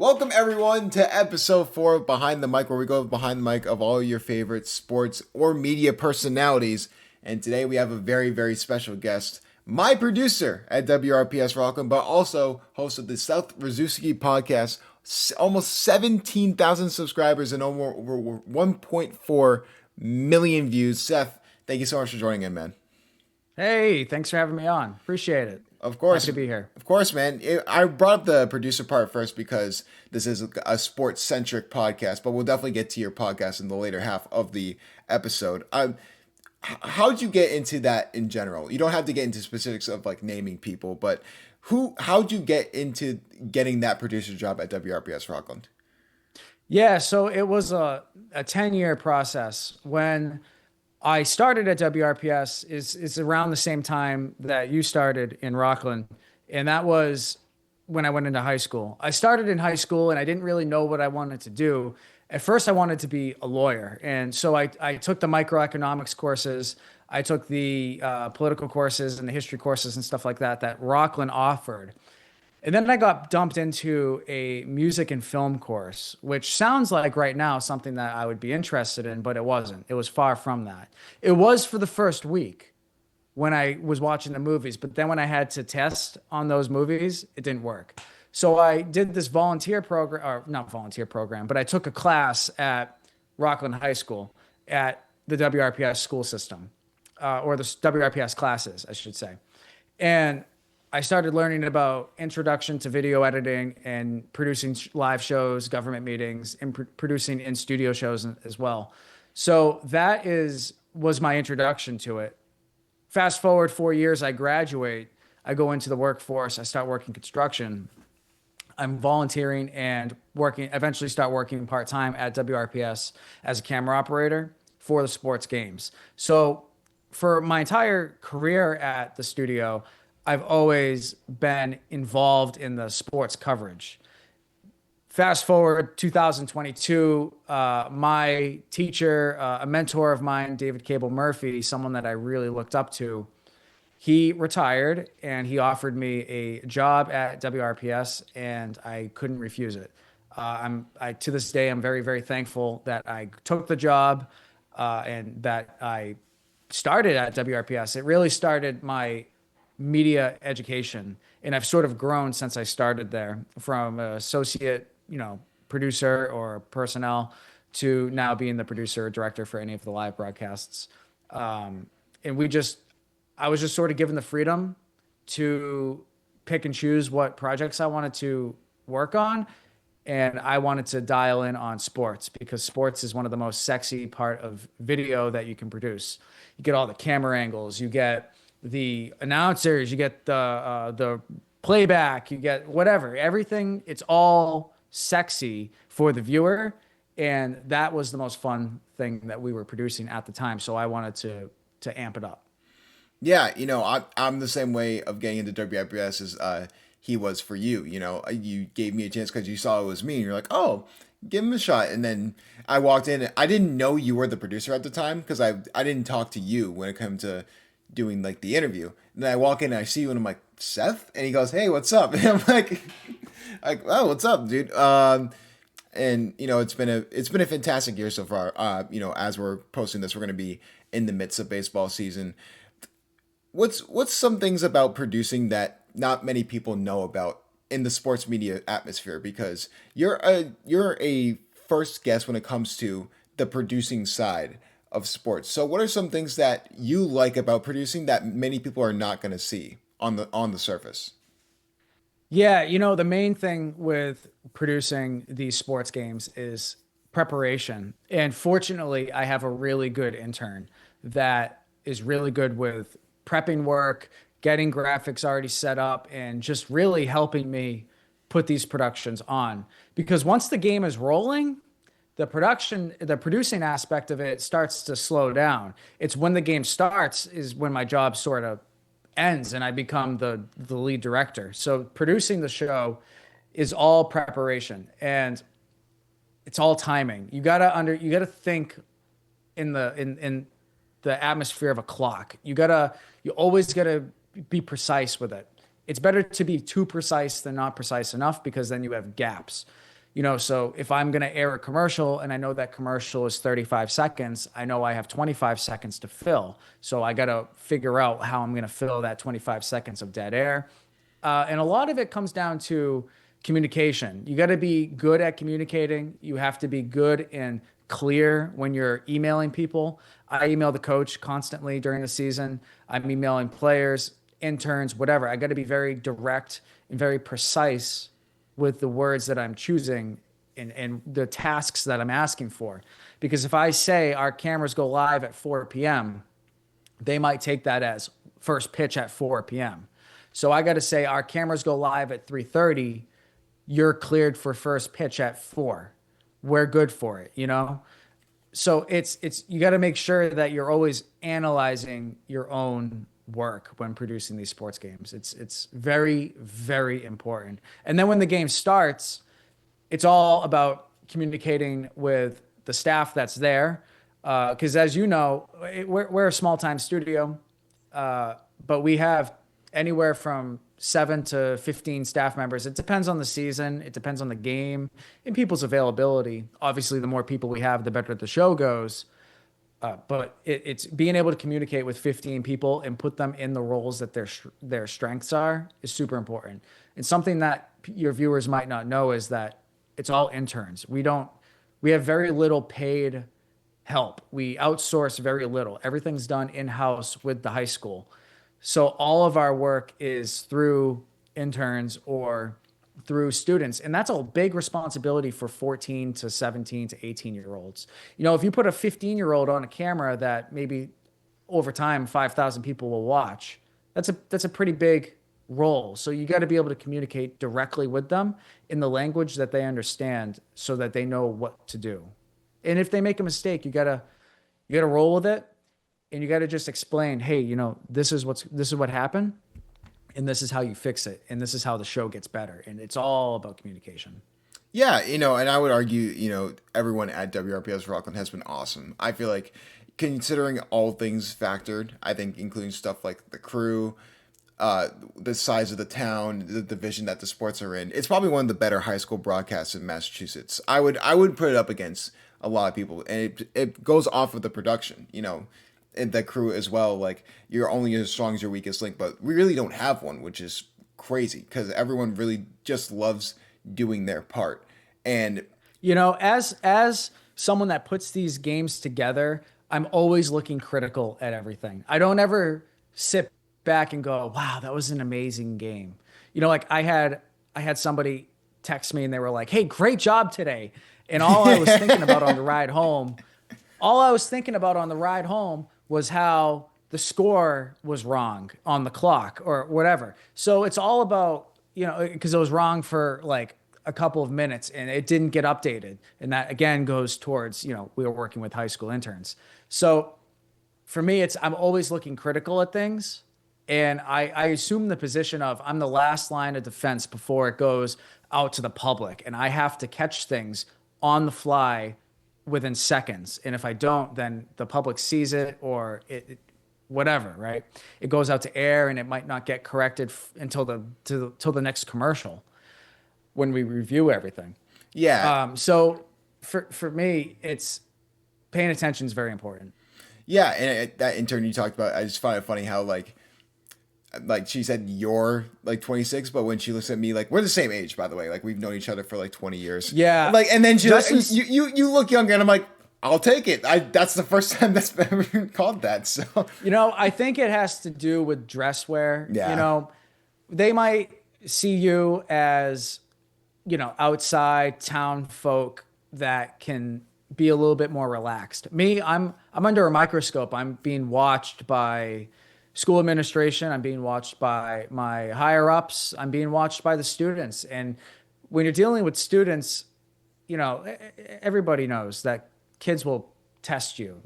Welcome everyone to episode 4 of Behind the Mic, where we go behind the mic of all your favorite sports or media personalities. And today we have a very, very special guest, my producer at WRPS Rockland, but also host of the Seth Rosczewski Podcast, almost 17,000 subscribers and over 1.4 million views. Seth, thank you so much for joining in, man. Hey, thanks for having me on. Appreciate it. Of course. Happy to be here. Of course, man. I brought up the producer part first because this is a sports-centric podcast, but we'll definitely get to your podcast in the later half of the episode. How'd you get into that in general? You don't have to get into specifics of like naming people, but how'd you get into getting that producer job at WRPS Rockland? Yeah, so it was a 10-year process. When I started at WRPS is around the same time that you started in Rockland, and that was when I went into high school. I started in high school and I didn't really know what I wanted to do. At first, I wanted to be a lawyer, and so I took the microeconomics courses. I took the political courses and the history courses and stuff like that Rockland offered. And then I got dumped into a music and film course, which sounds like right now something that I would be interested in, but it wasn't. It was far from that. It was for the first week when I was watching the movies, but then when I had to test on those movies, it didn't work. So I did this volunteer program, or not volunteer program, but I took a class at Rockland High School at the WRPS school system, or the WRPS classes, I should say. And I started learning about introduction to video editing and producing live shows, government meetings, and producing in-studio shows as well. So that was my introduction to it. Fast forward 4 years, I graduate. I go into the workforce. I start working construction. I'm volunteering and eventually start working part-time at WRPS as a camera operator for the sports games. So for my entire career at the studio, I've always been involved in the sports coverage. Fast forward 2022, my teacher, a mentor of mine, David Cable Murphy, someone that I really looked up to, he retired and he offered me a job at WRPS, and I couldn't refuse it. To this day, I'm very, very thankful that I took the job and that I started at WRPS. It really started my media education, and I've sort of grown since I started there from associate, producer or personnel to now being the producer or director for any of the live broadcasts. And I was just sort of given the freedom to pick and choose what projects I wanted to work on. And I wanted to dial in on sports because sports is one of the most sexy part of video that you can produce. You get all the camera angles, you get the announcers, you get the playback, you get whatever, everything. It's all sexy for the viewer, and that was the most fun thing that we were producing at the time. So I wanted to amp it up. Yeah, I'm the same way of getting into WRPS as he was for you. You gave me a chance because you saw it was me, and you're like, oh, give him a shot. And then I walked in. I didn't know you were the producer at the time because I didn't talk to you when it came to doing like the interview. And then I walk in and I see you and I'm like, Seth? And he goes, hey, what's up? And I'm like, oh, what's up, dude? And it's been a fantastic year so far. As we're posting this, we're going to be in the midst of baseball season. What's some things about producing that not many people know about in the sports media atmosphere? Because you're a first guest when it comes to the producing side of sports. So what are some things that you like about producing that many people are not going to see on the surface? Yeah, the main thing with producing these sports games is preparation. And fortunately, I have a really good intern that is really good with prepping work, getting graphics already set up, and just really helping me put these productions on. Because once the game is rolling, the producing aspect of it starts to slow down. It's when the game starts is when my job sort of ends and I become the lead director. So producing the show is all preparation and it's all timing. You gotta think in the atmosphere of a clock. You always gotta be precise with it. It's better to be too precise than not precise enough because then you have gaps. So if I'm going to air a commercial and I know that commercial is 35 seconds, I know I have 25 seconds to fill. So I got to figure out how I'm going to fill that 25 seconds of dead air. And a lot of it comes down to communication. You got to be good at communicating. You have to be good and clear when you're emailing people. I email the coach constantly during the season. I'm emailing players, interns, whatever. I got to be very direct and very precise with the words that I'm choosing and the tasks that I'm asking for. Because if I say our cameras go live at 4 p.m., they might take that as first pitch at 4 p.m. So I got to say our cameras go live at 3:30. You're cleared for first pitch at 4. We're good for it. So it's you got to make sure that you're always analyzing your own work when producing these sports games. It's very, very important. And then when the game starts, it's all about communicating with the staff that's there. Because as you know, we're a small time studio, but we have anywhere from 7 to 15 staff members. It depends on the season. It depends on the game and people's availability. Obviously, the more people we have, the better the show goes. But it's being able to communicate with 15 people and put them in the roles that their strengths are is super important. And something that your viewers might not know is that it's all interns. We have very little paid help. We outsource very little. Everything's done in-house with the high school. So all of our work is through interns or through students. And that's a big responsibility for 14 to 17 to 18-year-olds. If you put a 15-year-old on a camera that maybe over time 5,000 people will watch, that's a pretty big role. So you got to be able to communicate directly with them in the language that they understand so that they know what to do. And if they make a mistake, you got to roll with it. And you got to just explain, hey, this is what happened, and this is how you fix it, and this is how the show gets better. And it's all about communication. Yeah, and I would argue, everyone at WRPS Rockland has been awesome. I feel like, considering all things factored, I think including stuff like the crew, the size of the town, the division that the sports are in, it's probably one of the better high school broadcasts in Massachusetts. I would put it up against a lot of people, and it goes off of the production, and the crew as well. Like, you're only as strong as your weakest link, but we really don't have one, which is crazy because everyone really just loves doing their part. And as someone that puts these games together, I'm always looking critical at everything. I don't ever sit back and go, wow, that was an amazing game. Like I had somebody text me and they were like, hey, great job today. And all I was thinking about on the ride home was how the score was wrong on the clock or whatever. So it's all about, because it was wrong for like a couple of minutes and it didn't get updated. And that again goes towards, we were working with high school interns. So for me, I'm always looking critical at things. And I assume the position of I'm the last line of defense before it goes out to the public. And I have to catch things on the fly within seconds. And if I don't, then the public sees it or it whatever, right? It goes out to air and it might not get corrected until the next commercial when we review everything. Yeah. So for me, it's paying attention is very important. Yeah. And that intern you talked about, I just find it funny how like she said you're like 26, but when she looks at me, like we're the same age, by the way, like we've known each other for like 20 years. Yeah. Like, and then she's like, you look younger, and I'm like, I'll take it. That's the first time that's ever been called that. So, I think it has to do with dress wear. Yeah. They might see you as, outside town folk that can be a little bit more relaxed. Me, I'm under a microscope. I'm being watched by school administration. I'm being watched by my higher ups. I'm being watched by the students. And when you're dealing with students, everybody knows that kids will test you.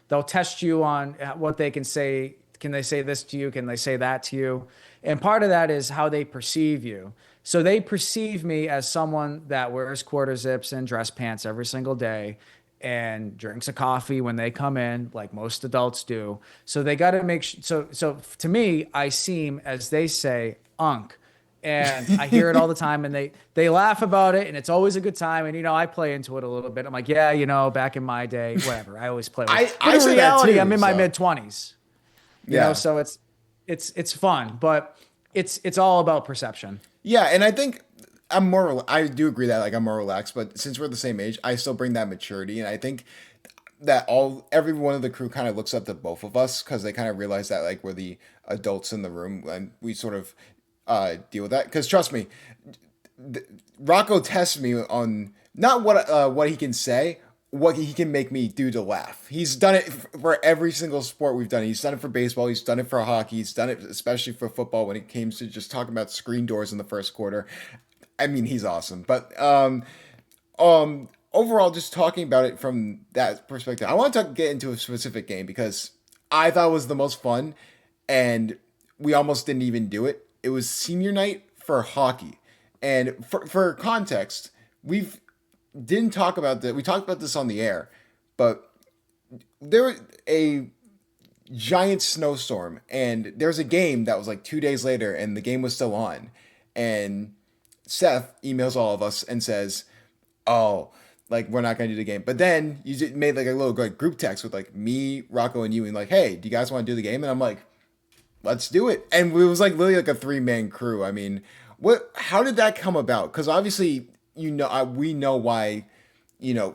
They'll test you on what they can say. Can they say this to you? Can they say that to you? And part of that is how they perceive you. So they perceive me as someone that wears quarter zips and dress pants every single day and drinks a coffee when they come in, like most adults do. So they got to make so to me, I seem, as they say, unk, And I hear it all the time, and they laugh about it, and it's always a good time. And I play into it a little bit. I'm like, yeah, back in my day, whatever. I always play with it. But I in say that reality, too, I'm in my so. mid-20s. Yeah. So it's fun, but it's all about perception. Yeah, and I think I do agree that like I'm more relaxed, but since we're the same age, I still bring that maturity, and I think that every one of the crew kind of looks up to both of us because they kind of realize that like we're the adults in the room, and we sort of deal with that. Because trust me, Rocco tests me on not what he can say, what he can make me do to laugh. He's done it for every single sport we've done. He's done it for baseball. He's done it for hockey. He's done it especially for football when it came to just talking about screen doors in the first quarter. I mean, he's awesome. But overall, just talking about it from that perspective, I want to get into a specific game because I thought it was the most fun, and we almost didn't even do it. It was senior night for hockey, and for context, didn't talk about that. We talked about this on the air, but there was a giant snowstorm, and there's a game that was like 2 days later, and the game was still on, and Seth emails all of us and says, "Oh, like we're not gonna do the game." But then you made like a little like group text with like me, Rocco, and you, and like, "Hey, do you guys want to do the game?" And I'm like, "Let's do it." And it was like literally like a 3-man crew. I mean, how did that come about? Because obviously, we know why,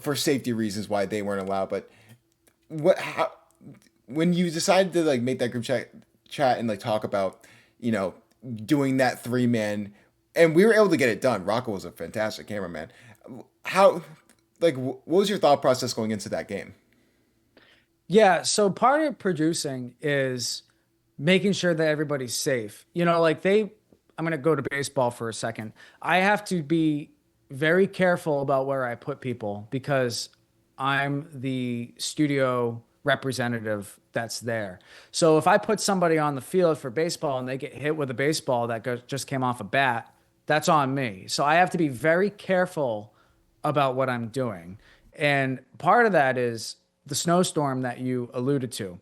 for safety reasons why they weren't allowed. But when you decided to like make that group chat and like talk about, doing that 3-man, and we were able to get it done. Rocco was a fantastic cameraman. What was your thought process going into that game? Yeah, so part of producing is making sure that everybody's safe. I'm going to go to baseball for a second. I have to be very careful about where I put people because I'm the studio representative that's there. So if I put somebody on the field for baseball and they get hit with a baseball that just came off a bat, that's on me. So I have to be very careful about what I'm doing. And part of that is the snowstorm that you alluded to.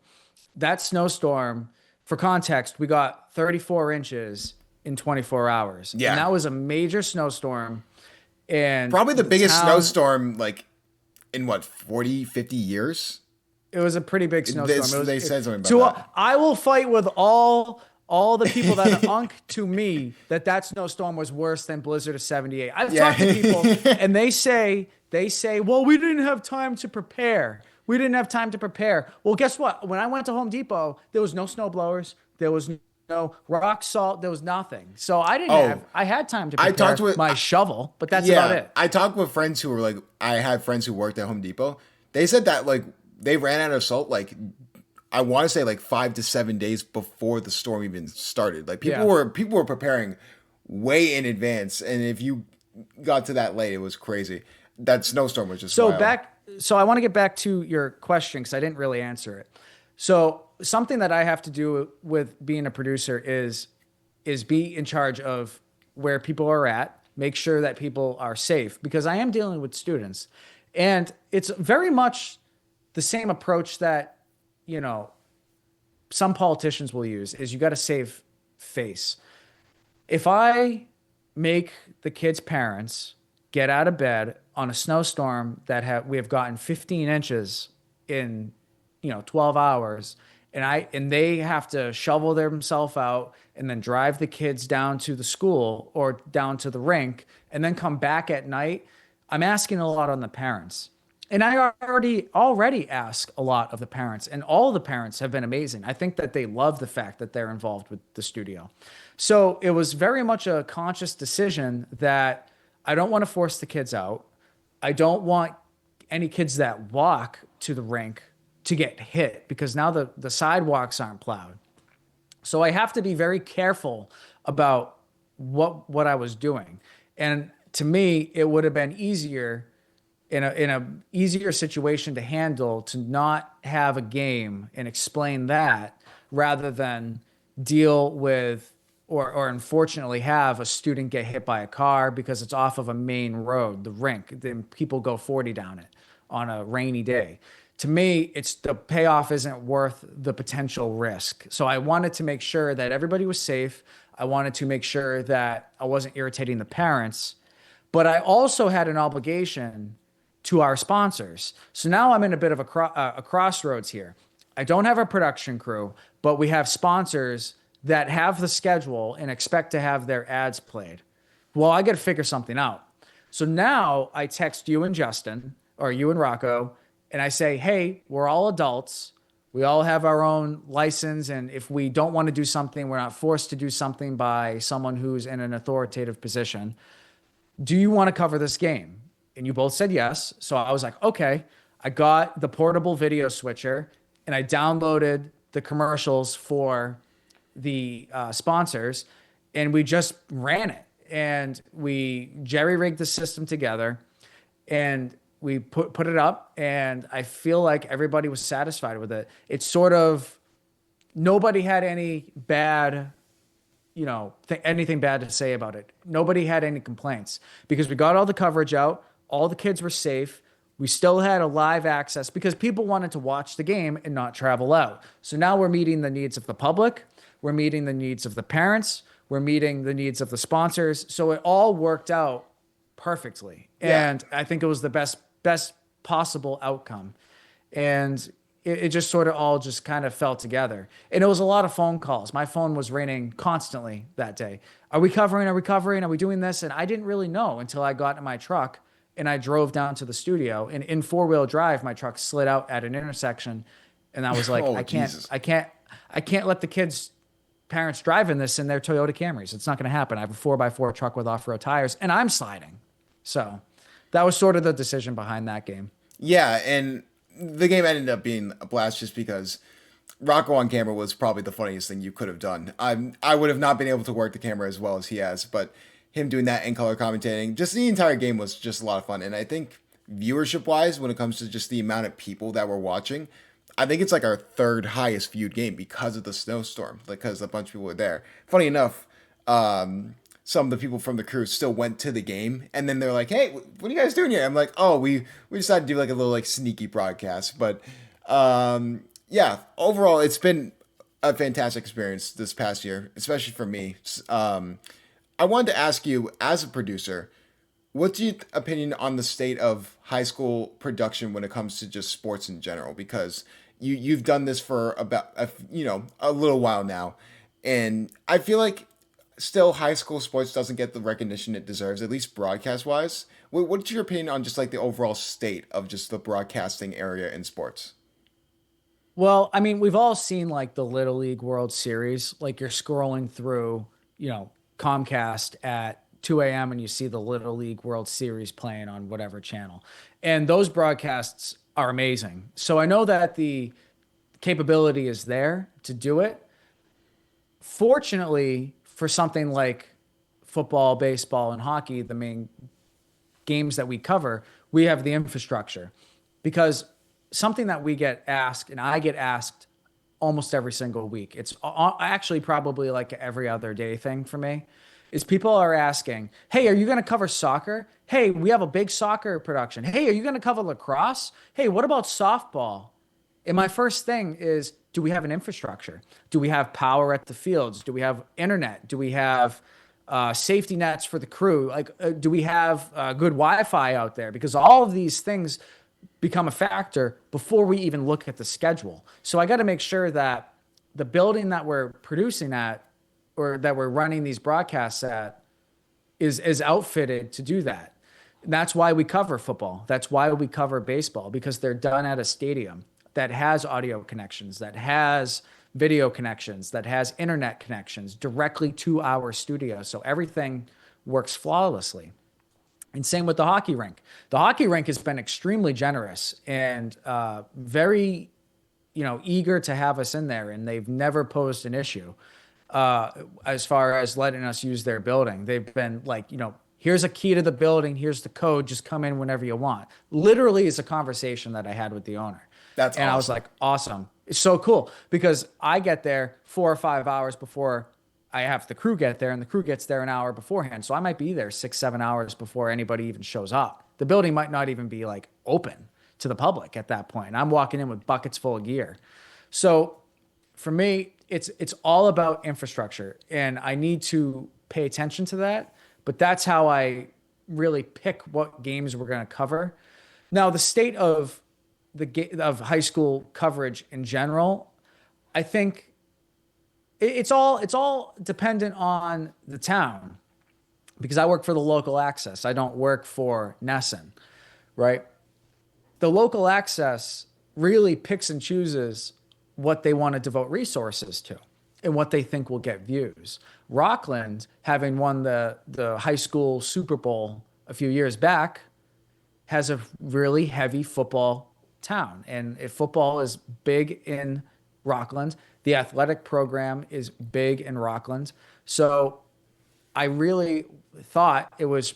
That snowstorm, for context, we got 34 inches in 24 hours. Yeah. And that was a major snowstorm. And probably the biggest snowstorm like in 40, 50 years. It was a pretty big snowstorm. They said something about that. I will fight with all the people that are unk to me that snowstorm was worse than Blizzard of 78. I've talked to people and they say, well, we didn't have time to prepare. Well, guess what? When I went to Home Depot, there was no snow blowers. There was no rock salt. There was nothing. So I had time to prepare my shovel, but that's about it. I talked with friends who were like, I had friends who worked at Home Depot. They said that like they ran out of salt like I want to say like 5 to 7 days before the storm even started. Like people were preparing way in advance, and if you got to that late, it was crazy. That snowstorm was just wild. So I want to get back to your question because I didn't really answer it. So something that I have to do with being a producer is be in charge of where people are at, make sure that people are safe because I am dealing with students, and it's very much the same approach that some politicians will use is you got to save face. If I make the kids' parents get out of bed on a snowstorm that we have gotten 15 inches in 12 hours and they have to shovel themselves out and then drive the kids down to the school or down to the rink and then come back at night, I'm asking a lot on the parents. And I already ask a lot of the parents, and all the parents have been amazing. I think that they love the fact that they're involved with the studio. So it was very much a conscious decision that I don't want to force the kids out. I don't want any kids that walk to the rink to get hit because now the sidewalks aren't plowed. So I have to be very careful about what I was doing. And to me, it would have been easier in a easier situation to handle to not have a game and explain that rather than deal with or unfortunately have a student get hit by a car because it's off of a main road, the rink, then people go 40 down it on a rainy day. To me, it's the payoff isn't worth the potential risk. So I wanted to make sure that everybody was safe. I wanted to make sure that I wasn't irritating the parents, but I also had an obligation to our sponsors. So now I'm in a bit of a crossroads here. I don't have a production crew, but we have sponsors that have the schedule and expect to have their ads played. Well, I got to figure something out. So now I text you and Justin, or you and Rocco, and I say, hey, we're all adults. We all have our own license. And if we don't want to do something, we're not forced to do something by someone who's in an authoritative position. Do you want to cover this game? And you both said yes. So I was like, okay. I got the portable video switcher and I downloaded the commercials for the sponsors, and we just ran it. And we jerry-rigged the system together, and we put it up, and I feel like everybody was satisfied with it. It's sort of, nobody had any bad, anything bad to say about it. Nobody had any complaints because we got all the coverage out. All the kids were safe. We still had a live access because people wanted to watch the game and not travel out. So now we're meeting the needs of the public. We're meeting the needs of the parents. We're meeting the needs of the sponsors. So it all worked out perfectly. Yeah. And I think it was the best possible outcome. And it just sort of all just kind of fell together. And it was a lot of phone calls. My phone was ringing constantly that day. Are we covering? Are we covering? Are we doing this? And I didn't really know until I got in my truck and I drove down to the studio. And in 4-wheel drive, my truck slid out at an intersection. And I was like, I can't let the kids' parents driving this in their Toyota Camrys. It's not going to happen. I have a 4x4 truck with off-road tires, and I'm sliding. So that was sort of the decision behind that game. Yeah, and the game ended up being a blast just because Rocco on camera was probably the funniest thing you could have done. I would have not been able to work the camera as well as he has, but him doing that in color commentating, just the entire game was just a lot of fun. And I think viewership-wise, when it comes to just the amount of people that were watching, I think it's like our third highest viewed game because of the snowstorm, because a bunch of people were there. Funny enough, some of the people from the crew still went to the game, and then they're like, hey, what are you guys doing here? I'm like, oh, we decided to do like a little like sneaky broadcast. But yeah, overall, it's been a fantastic experience this past year, especially for me. I wanted to ask you, as a producer, what's your opinion on the state of high school production when it comes to just sports in general? Because you've done this for about a little while now, and I feel like still high school sports doesn't get the recognition it deserves, at least broadcast wise. What's your opinion on just like the overall state of just the broadcasting area in sports? Well, I mean, we've all seen like the Little League World Series. Like you're scrolling through, Comcast at 2 a.m. and you see the Little League World Series playing on whatever channel. And those broadcasts are amazing. So I know that the capability is there to do it. Fortunately, for something like football, baseball, and hockey, the main games that we cover, we have the infrastructure. Because something that we get asked, and I get asked almost every single week, it's actually probably like every other day thing for me, is people are asking, hey, are you going to cover soccer? Hey, we have a big soccer production. Hey, are you going to cover lacrosse? Hey, what about softball? And my first thing is, do we have an infrastructure? Do we have power at the fields? Do we have internet? Do we have safety nets for the crew? Like, do we have good Wi-Fi out there? Because all of these things become a factor before we even look at the schedule. So I got to make sure that the building that we're producing at, or that we're running these broadcasts at, is outfitted to do that. And that's why we cover football. That's why we cover baseball, because they're done at a stadium that has audio connections, that has video connections, that has internet connections directly to our studio. So everything works flawlessly. And same with the hockey rink. The hockey rink has been extremely generous and very, eager to have us in there. And they've never posed an issue as far as letting us use their building. They've been like, here's a key to the building. Here's the code. Just come in whenever you want. Literally is a conversation that I had with the owner. That's and awesome. I was like, awesome. It's so cool because I get there 4 or 5 hours before I have the crew get there, and the crew gets there an hour beforehand. So I might be there 6-7 hours before anybody even shows up. The building might not even be like open to the public at that point. And I'm walking in with buckets full of gear. So for me, it's all about infrastructure, and I need to pay attention to that. But that's how I really pick what games we're going to cover. Now, the state of of high school coverage in general, I think it's all dependent on the town, because I work for the local access. I don't work for Nesson, right? The local access really picks and chooses what they want to devote resources to and what they think will get views. Rockland, having won the high school Super Bowl a few years back, has a really heavy football town. And if football is big in Rockland, the athletic program is big in Rockland. So I really thought it was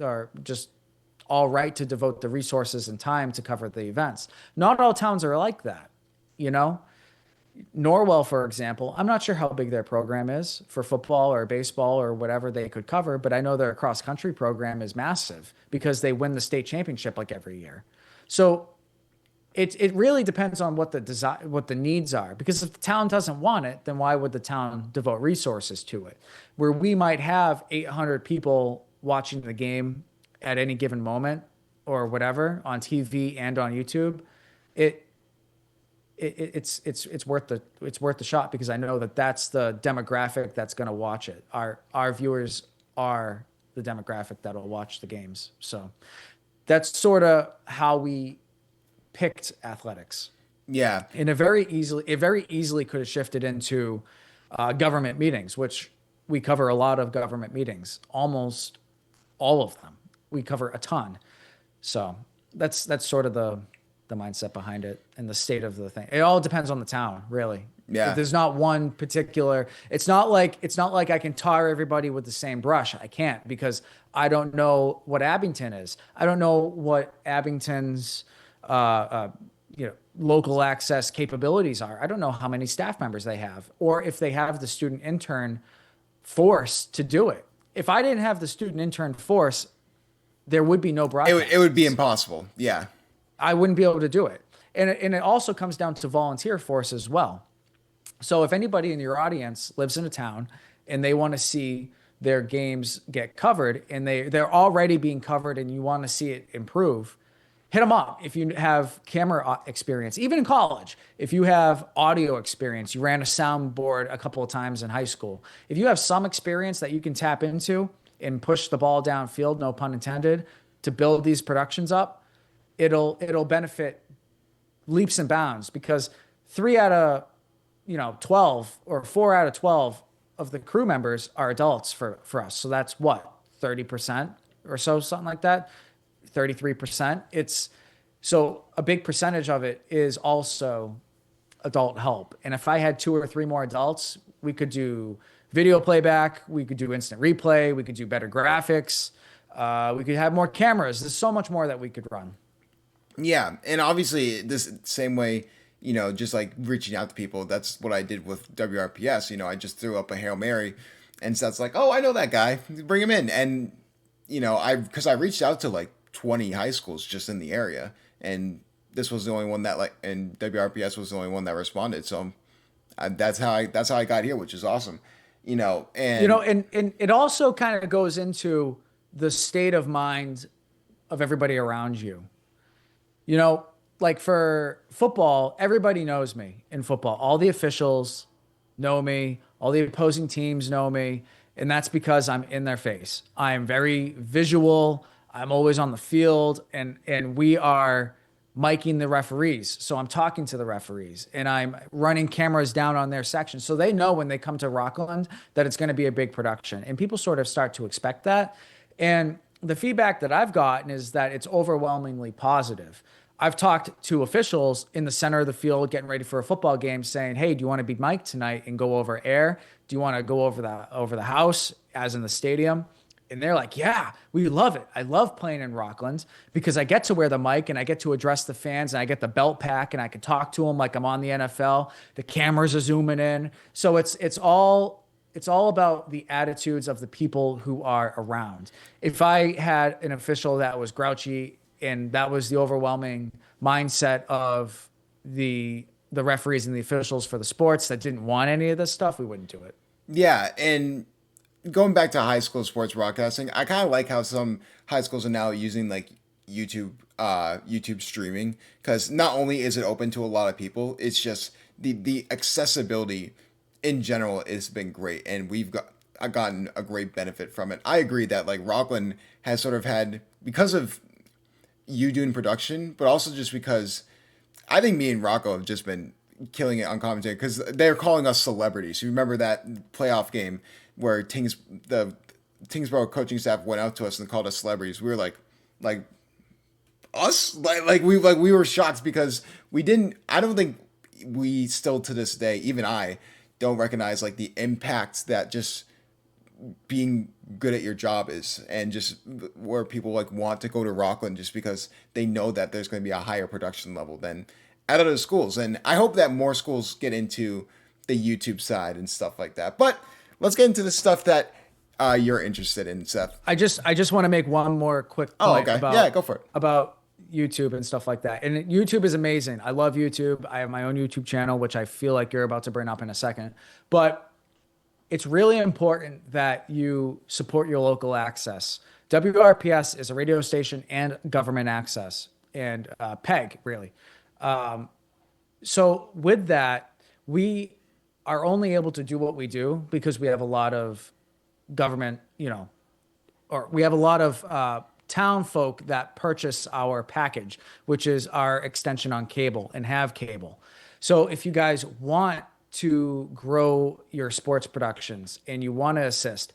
or just all right to devote the resources and time to cover the events. Not all towns are like that, you know? Norwell, for example, I'm not sure how big their program is for football or baseball or whatever they could cover, but I know their cross country program is massive because they win the state championship like every year. So it really depends on what the needs are, because if the town doesn't want it, then why would the town devote resources to it? Where we might have 800 people watching the game at any given moment or whatever on TV and on YouTube, it's worth the shot, because I know that that's the demographic that's going to watch it. Our viewers are the demographic that'll watch the games. So that's sort of how we picked athletics. Yeah. And it very easily could have shifted into government meetings, which we cover a lot of government meetings, almost all of them. We cover a ton. So that's sort of the mindset behind it and the state of the thing. It all depends on the town, really. Yeah. There's not one particular, it's not like I can tar everybody with the same brush. I can't, because I don't know what Abington is. I don't know what Abington's local access capabilities are. I don't know how many staff members they have, or if they have the student intern force to do it. If I didn't have the student intern force, there would be no broadcast. It would be impossible. Yeah. I wouldn't be able to do it. And it also comes down to volunteer force as well. So if anybody in your audience lives in a town and they want to see their games get covered, and they're already being covered and you want to see it improve, hit them up. If you have camera experience, even in college, if you have audio experience, you ran a soundboard a couple of times in high school. If you have some experience that you can tap into and push the ball downfield, no pun intended, to build these productions up, it'll benefit leaps and bounds, because 3 out of 12 or 4 out of 12 of the crew members are adults for us. So that's what, 30% or so, something like that. 33%. So a big percentage of it is also adult help. And if I had 2 or 3 more adults, we could do video playback, we could do instant replay, we could do better graphics, we could have more cameras. There's so much more that we could run. Yeah, and obviously this same way, just like reaching out to people, that's what I did with WRPS. I just threw up a Hail Mary, and Seth's like, oh, I know that guy, bring him in. And, because I reached out to like 20 high schools just in the area, and this was the only one that and WRPS was the only one that responded. So that's how I got here, which is awesome. And it also kind of goes into the state of mind of everybody around you. Like for football, everybody knows me in football. All the officials know me. All the opposing teams know me. And that's because I'm in their face. I'm very visual. I'm always on the field, and we are miking the referees. So I'm talking to the referees, and I'm running cameras down on their section. So they know when they come to Rockland that it's going to be a big production, and people sort of start to expect that. And the feedback that I've gotten is that it's overwhelmingly positive. I've talked to officials in the center of the field getting ready for a football game saying, hey, do you want to be mic'd tonight and go over air? Do you want to go over the house as in the stadium? And they're like, yeah, we love it. I love playing in Rockland because I get to wear the mic and I get to address the fans and I get the belt pack and I can talk to them like I'm on the NFL. The cameras are zooming in. So it's all about the attitudes of the people who are around. If I had an official that was grouchy and that was the overwhelming mindset of the the referees and the officials for the sports that didn't want any of this stuff, we wouldn't do it. Yeah, and going back to high school sports broadcasting, I kind of like how some high schools are now using like YouTube streaming, because not only is it open to a lot of people, it's just the accessibility in general has been great, and gotten a great benefit from it. I agree that like Rockland has sort of had, because of you doing production, but also just because I think me and Rocco have just been killing it on commentary, because they're calling us celebrities. You remember that playoff game where the Tingsboro coaching staff went out to us and called us celebrities? We were like us, we were shocked, because we didn't. I don't think we still to this day, even I don't recognize like the impact that just being good at your job is, and just where people like want to go to Rockland just because they know that there's going to be a higher production level than at other schools. And I hope that more schools get into the YouTube side and stuff like that. But let's get into the stuff that you're interested in, Seth. I just want to make one more quick point yeah, go for it. About YouTube and stuff like that. And YouTube is amazing. I love YouTube. I have my own YouTube channel, which I feel like you're about to bring up in a second. But it's really important that you support your local access. WRPS is a radio station and government access, and PEG, really. So with that, we are only able to do what we do because we have a lot of government, or we have a lot of town folk that purchase our package, which is our extension on cable and have cable. So if you guys want to grow your sports productions and you want to assist,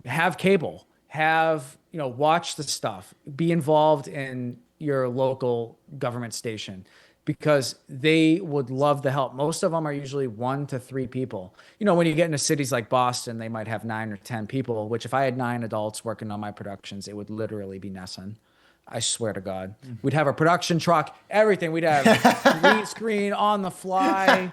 have cable, watch the stuff, be involved in your local government station, because they would love the help. Most of them are usually 1 to 3 people. When you get into cities like Boston, they might have 9 or 10 people, which if I had 9 adults working on my productions, it would literally be Nessun. I swear to God. We'd have a production truck, everything. We'd have green screen on the fly,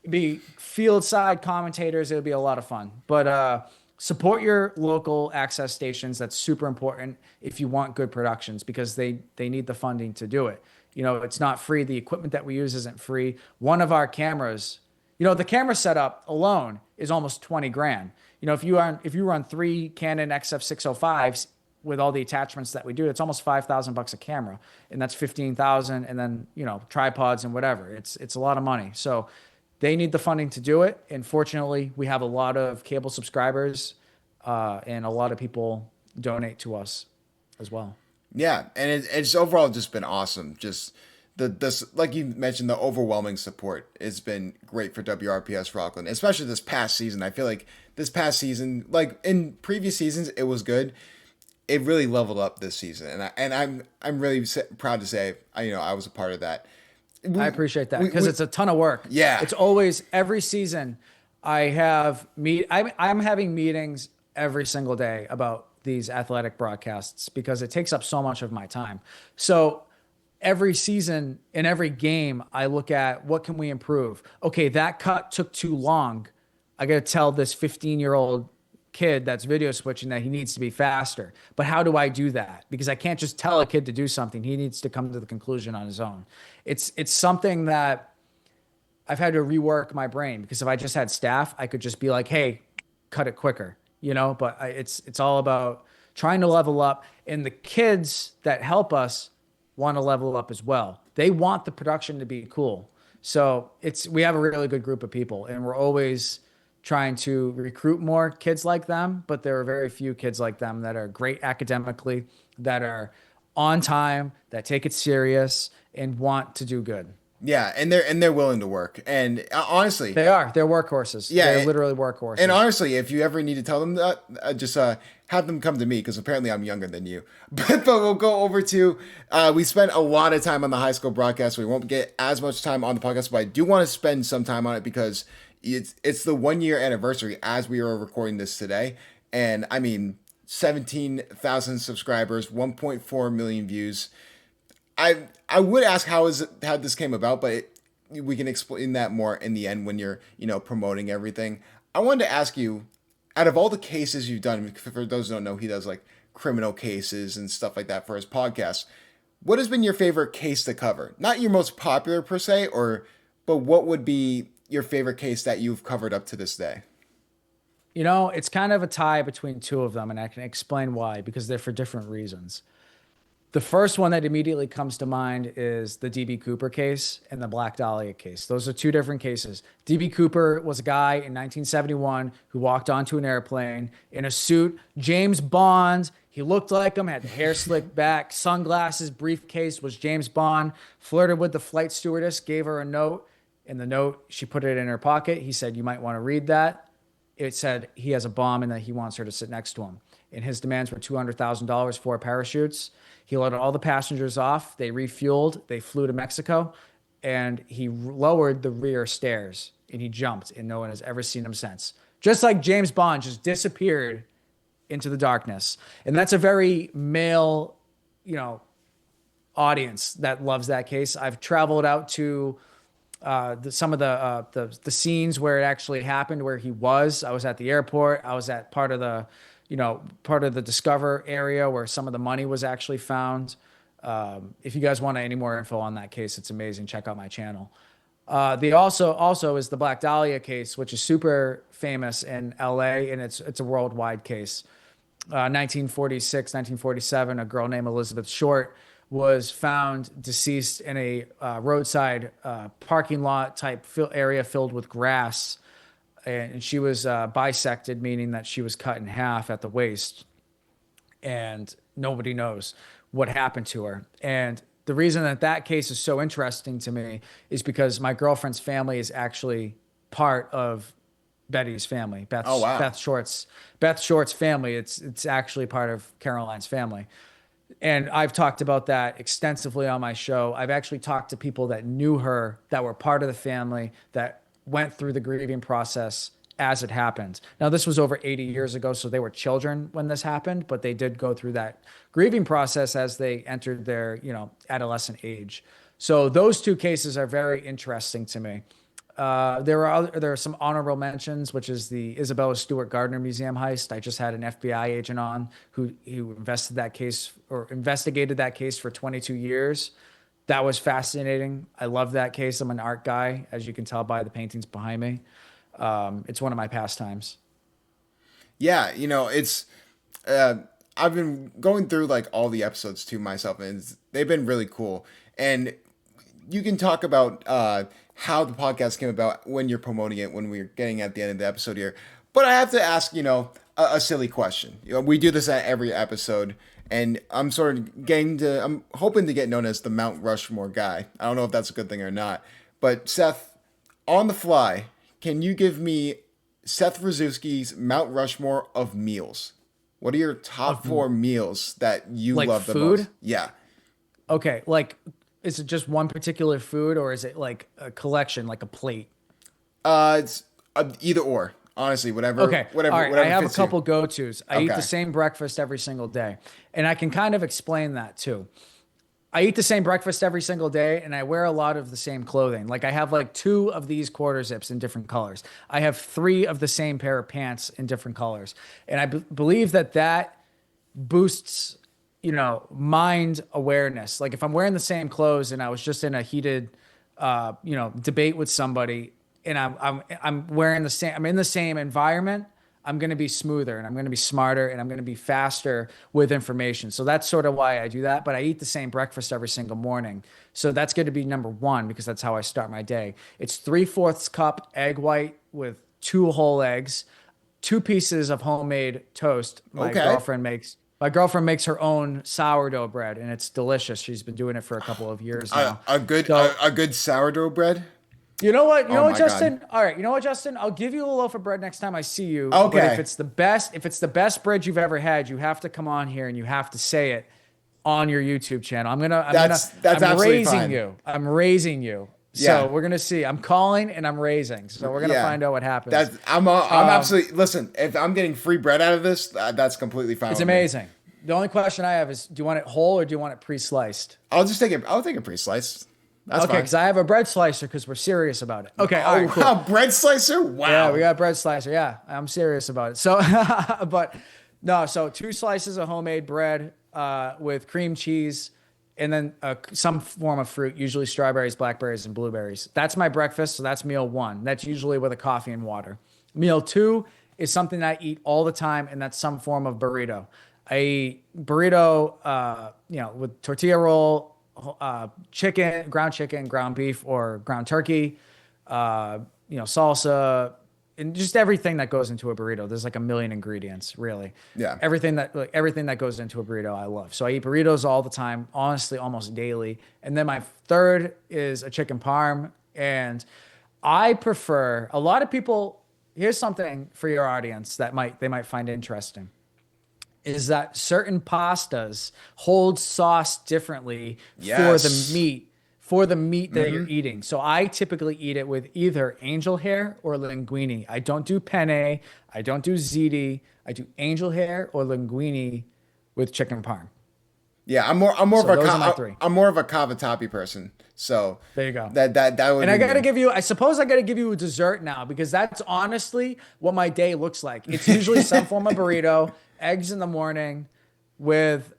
be field side commentators. It would be a lot of fun. But support your local access stations. That's super important if you want good productions, because they need the funding to do it. It's not free. The equipment that we use isn't free. One of our cameras, the camera setup alone is almost 20 grand. If you run 3 Canon XF605s with all the attachments that we do, it's almost $5,000 a camera, and that's 15,000. And then, tripods and whatever. It's a lot of money. So they need the funding to do it. And fortunately, we have a lot of cable subscribers, and a lot of people donate to us as well. Yeah, and it's overall just been awesome. Just this, like you mentioned, the overwhelming support has been great for WRPS Rockland, especially this past season. I feel like this past season, like in previous seasons, it was good. It really leveled up this season, and I'm really proud to say I was a part of that. I appreciate that, because it's a ton of work. Yeah, it's always every season. I'm having meetings every single day about these athletic broadcasts, because it takes up so much of my time. So every season, in every game, I look at what can we improve. Okay, that cut took too long. I got to tell this 15-year-old kid that's video switching that he needs to be faster. But how do I do that? Because I can't just tell a kid to do something. He needs to come to the conclusion on his own. It's something that I've had to rework my brain, because if I just had staff, I could just be like, hey, cut it quicker. But it's all about trying to level up, and the kids that help us want to level up as well. They want the production to be cool. So we have a really good group of people, and we're always trying to recruit more kids like them, but there are very few kids like them that are great academically, that are on time, that take it serious and want to do good. Yeah, and they're willing to work. And honestly, they're workhorses. Yeah, they're literally workhorses. And honestly, if you ever need to tell them that, just have them come to me, because apparently I'm younger than you. But we'll go over to we spent a lot of time on the high school broadcast. We won't get as much time on the podcast, but I do want to spend some time on it, because it's the 1-year anniversary as we are recording this today. And I mean, 17,000 subscribers, 1.4 million views. I would ask how this came about, but we can explain that more in the end when you're promoting everything. I wanted to ask you, out of all the cases you've done, for those who don't know, he does like criminal cases and stuff like that for his podcast. What has been your favorite case to cover? Not your most popular per se, or But what would be your favorite case that you've covered up to this day? You know, it's kind of a tie between two of them, and I can explain why, because they're for different reasons. The first one that immediately comes to mind is the DB Cooper case and the Black Dahlia case. Those are two different cases. DB Cooper was a guy in 1971 who walked onto an airplane in a suit. James Bond, he looked like him, had the hair slicked back, sunglasses, briefcase, was James Bond, flirted with the flight stewardess, gave her a note. In the note, she put it in her pocket. He said, "You might want to read that." It said he has a bomb and that he wants her to sit next to him. And his demands were $200,000 for parachutes. He let all the passengers off. They refueled. They flew to Mexico, and he lowered the rear stairs, and he jumped, and no one has ever seen him since. Just like James Bond just disappeared into the darkness. And that's a very male, audience that loves that case. I've traveled out to some of the scenes where it actually happened, where he was. I was at the airport. I was at part of the Discover area where some of the money was actually found. If you guys want any more info on that case, it's amazing. Check out my channel. The also is the Black Dahlia case, which is super famous in LA, and it's a worldwide case. 1946, 1947, a girl named Elizabeth Short was found deceased in a roadside parking lot type area filled with grass. And she was bisected, meaning that she was cut in half at the waist. And nobody knows what happened to her. And the reason that case is so interesting to me is because my girlfriend's family is actually part of Betty's family. Oh, wow. Beth Short's family. It's actually part of Caroline's family. And I've talked about that extensively on my show. I've actually talked to people that knew her, that were part of the family, that went through the grieving process as it happened. Now, this was over 80 years ago, so they were children when this happened, but they did go through that grieving process as they entered their, adolescent age. So those two cases are very interesting to me. There are some honorable mentions, which is the Isabella Stewart Gardner Museum heist. I just had an FBI agent on who investigated that case for 22 years. That was fascinating. I love that case. I'm an art guy, as you can tell by the paintings behind me. It's one of my pastimes. Yeah, it's I've been going through like all the episodes to myself, and they've been really cool. And you can talk about how the podcast came about when you're promoting it, when we're getting at the end of the episode here. But I have to ask, a silly question. We do this at every episode, and I'm hoping to get known as the Mount Rushmore guy. I don't know if that's a good thing or not. But Seth, on the fly, can you give me Seth Rosczewski's Mount Rushmore of meals? What are your top 4 meals that you love the food? most? Yeah. Okay, is it just one particular food, or is it like a collection, like a plate? It's either or. Honestly, whatever. Okay. Whatever. All right. Whatever I have a fits couple you. go-tos. I eat the same breakfast every single day, and I can kind of explain that too. I eat the same breakfast every single day, and I wear a lot of the same clothing. Like I have like 2 of these quarter zips in different colors. I have 3 of the same pair of pants in different colors, and I believe that boosts, mind awareness. Like if I'm wearing the same clothes and I was just in a heated, debate with somebody, and I'm wearing the same, I'm in the same environment, I'm going to be smoother, and I'm going to be smarter, and I'm going to be faster with information. So that's sort of why I do that. But I eat the same breakfast every single morning. So that's going to be number 1, because that's how I start my day. It's 3/4 cup egg white with 2 whole eggs, 2 pieces of homemade toast. My girlfriend makes her own sourdough bread, and it's delicious. She's been doing it for a couple of years now. A good sourdough bread. You know what? You know what, Justin? God. All right. You know what, Justin? I'll give you a loaf of bread next time I see you. Okay. But if it's the best bread you've ever had, you have to come on here and you have to say it on your YouTube channel. I'm raising fine. you. I'm raising you. So we're gonna see. I'm calling and I'm raising. So we're gonna find out what happens. I'm absolutely, listen. If I'm getting free bread out of this, that's completely fine. It's amazing. The only question I have is, do you want it whole or do you want it pre-sliced? I'll take it pre-sliced. That's okay, because I have a bread slicer because we're serious about it. Okay, all right, cool. Wow, bread slicer? Wow. Yeah, we got bread slicer. Yeah, I'm serious about it. So, so 2 slices of homemade bread with cream cheese and then some form of fruit, usually strawberries, blackberries, and blueberries. That's my breakfast. So that's meal one. That's usually with a coffee and water. Meal two is something I eat all the time, and that's some form of burrito. A burrito, with tortilla roll, chicken, ground beef, or ground turkey, salsa, and just everything that goes into a burrito. There's like a million ingredients, really. Yeah. Everything that goes into a burrito, I love. So I eat burritos all the time, honestly, almost daily. And then my third is a chicken parm. And I prefer, a lot of people, here's something for your audience that they might find interesting, is that certain pastas hold sauce differently for the meat that you're eating. So I typically eat it with either angel hair or linguine. I don't do penne. I don't do ziti. I do angel hair or linguine with chicken parm. Yeah, I'm more of a cavatappi person. So there you go. That would. And I suppose I gotta give you a dessert now, because that's honestly what my day looks like. It's usually some form of burrito, eggs in the morning, with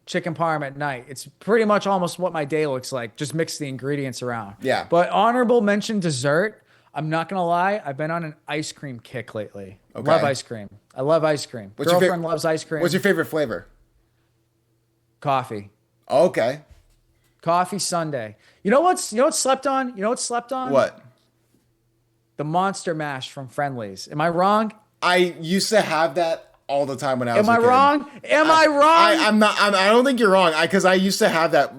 chicken parm at night. It's pretty much almost what my day looks like. Just mix the ingredients around. Yeah. But honorable mention dessert. I'm not gonna lie. I've been on an ice cream kick lately. Okay. Love ice cream. I love ice cream. Girlfriend loves ice cream. What's your favorite flavor? Coffee. Okay. Coffee sundae. You know what's slept on? You know what's slept on? What? The Monster Mash from Friendly's. Am I wrong? I used to have that all the time when I was a kid. Am I wrong? I'm not. I don't think you're wrong. Because I used to have that,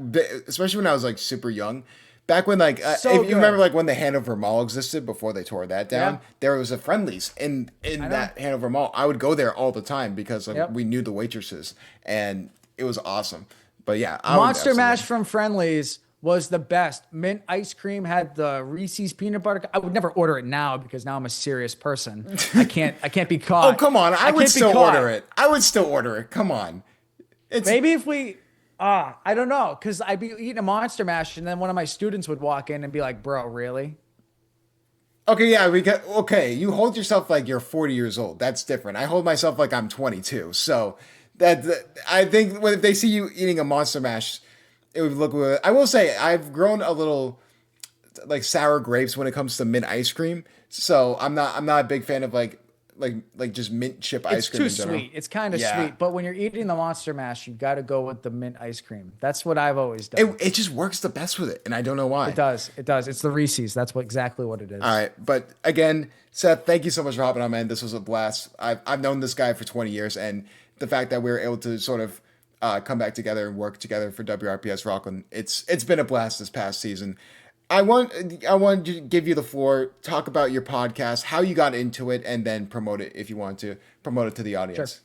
especially when I was like super young. Back when if you remember like when the Hanover Mall existed before they tore that down, there was a Friendly's in that Hanover Mall. I would go there all the time because we knew the waitresses, and it was awesome. But yeah, Monster Mash from Friendly's was the best. Mint ice cream had the Reese's peanut butter. I would never order it now because now I'm a serious person. I can't be caught. Oh, come on. I would still order it. I would still order it. Come on. Maybe if we I don't know, because I'd be eating a Monster Mash and then one of my students would walk in and be like, "Bro, really?" Okay, yeah, you hold yourself like you're 40 years old. That's different. I hold myself like I'm 22. So I think if they see you eating a Monster Mash, it would look good. I will say I've grown a little like sour grapes when it comes to mint ice cream. So I'm not a big fan of like just mint chip ice cream. It's too sweet. It's kind of sweet. But when you're eating the Monster Mash, you've got to go with the mint ice cream. That's what I've always done. It just works the best with it, and I don't know why. It does. It's the Reese's. That's exactly what it is. All right, but again, Seth, thank you so much for hopping on, man. This was a blast. I've known this guy for 20 years, and the fact that we were able to sort of come back together and work together for WRPS Rockland, it's been a blast this past season. I want to give you the floor, talk about your podcast, how you got into it, and then promote it if you want to promote it to the audience. Sure.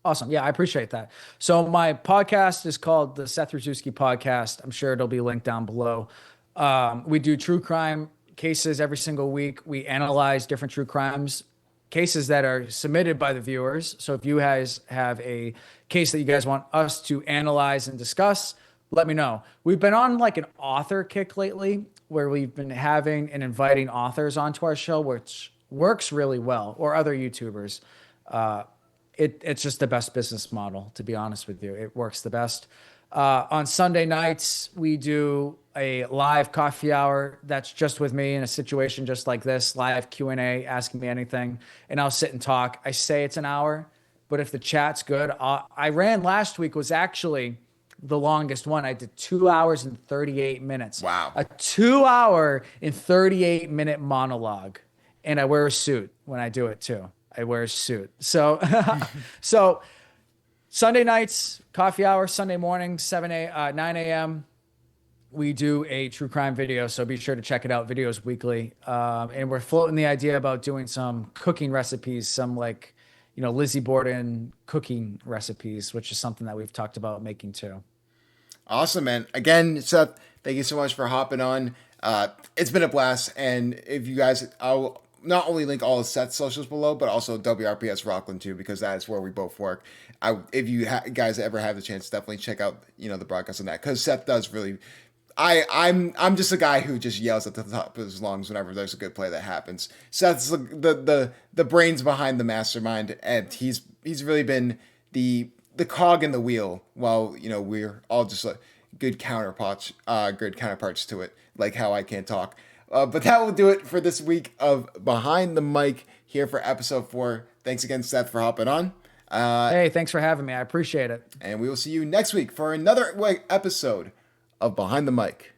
Awesome. Yeah, I appreciate that. So my podcast is called the Seth Rosczewski Podcast. I'm sure it'll be linked down below. We do true crime cases every single week. We analyze different true crimes cases that are submitted by the viewers. So if you guys have a case that you guys want us to analyze and discuss, let me know. We've been on like an author kick lately where we've been having and inviting authors onto our show, which works really well, or other YouTubers. It's just the best business model, to be honest with you. It works the best. On Sunday nights, we do a live coffee hour that's just with me in a situation just like this, live Q&A, asking me anything, and I'll sit and talk. I say it's an hour, but if the chat's good, I ran last week was actually the longest one. I did 2 hours and 38 minutes. Wow. A 2 hour and 38 minute monologue. And I wear a suit when I do it too. I wear a suit. So, so Sunday nights, coffee hour, Sunday morning, 9 a.m. We do a true crime video. So be sure to check it out. Videos weekly. And we're floating the idea about doing some cooking recipes, some Lizzie Borden cooking recipes, which is something that we've talked about making too. Awesome, man. Again, Seth, thank you so much for hopping on. It's been a blast. And if you guys, I'll not only link all of Seth's socials below, but also WRPS Rockland too, because that's where we both work. If you guys ever have the chance, definitely check out, the broadcast on that. Because Seth does really, I'm just a guy who just yells at the top of his lungs whenever there's a good play that happens. Seth's the brains behind the mastermind, and he's really been the the cog in the wheel, while we're all just like good counterparts to it, like how I can't talk. But that will do it for this week of Behind the Mic here for episode 4. Thanks again, Seth, for hopping on. Hey, thanks for having me. I appreciate it. And we will see you next week for another episode of Behind the Mic.